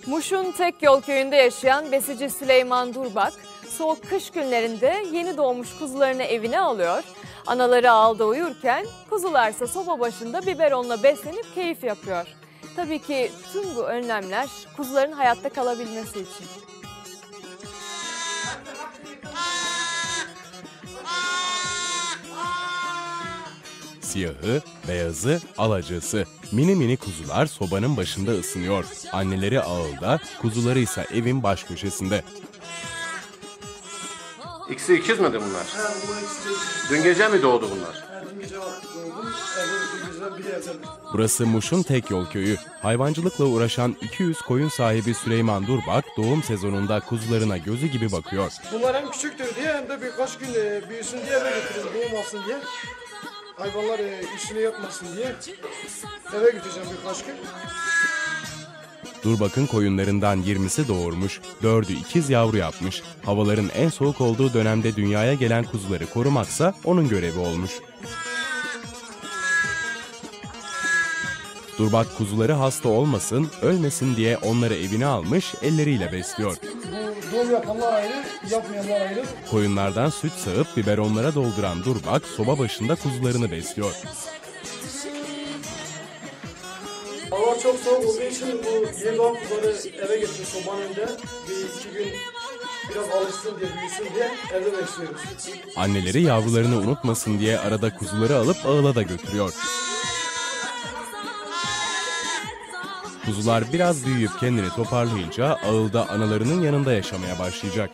Muş'un Tekyol köyünde yaşayan besici Süleyman Durbak, soğuk kış günlerinde yeni doğmuş kuzularını evine alıyor. Anaları ağılda uyurken kuzularsa soba başında biberonla beslenip keyif yapıyor. Tabii ki tüm bu önlemler kuzuların hayatta kalabilmesi için. Siyahı, beyazı, alacası. Mini mini kuzular sobanın başında ısınıyor. Anneleri ağılda, kuzuları ise evin baş köşesinde. İkisi ikiz miydi bunlar? He, bunlar ikisi. Dün gece mi doğdu bunlar? He, dün gece doğdum. Evde dün gece biri evde. Burası Muş'un Tekyol köyü. Hayvancılıkla uğraşan 200 koyun sahibi Süleyman Durbak doğum sezonunda kuzularına gözü gibi bakıyor. Bunlar hem küçüktür diye hem de birkaç gün büyüsün diye eve götürüyorum, doğmasın diye. Hayvanlar üstüne yatmasın diye eve götüreceğim birkaç gün. Durbak'ın koyunlarından 20'si doğurmuş, 4'ü ikiz yavru yapmış. Havaların en soğuk olduğu dönemde dünyaya gelen kuzuları korumaksa onun görevi olmuş. Durbak kuzuları hasta olmasın, ölmesin diye onları evine almış, elleriyle besliyor. Bu doğum yapanlar ayrı, yapmayanlar ayrı. Koyunlardan süt sağıp biberonlara dolduran Durbak soba başında kuzularını besliyor. Hava çok soğuk olduğu için bu yeni doğan kuzuları eve getirip sobanın önünde bir iki gün biraz alışsın diye, büyüsün diye evde besliyoruz. Anneleri yavrularını unutmasın diye arada kuzuları alıp ağıla da götürüyor. Kuzular biraz büyüyüp kendini toparlayınca ağılda analarının yanında yaşamaya başlayacak.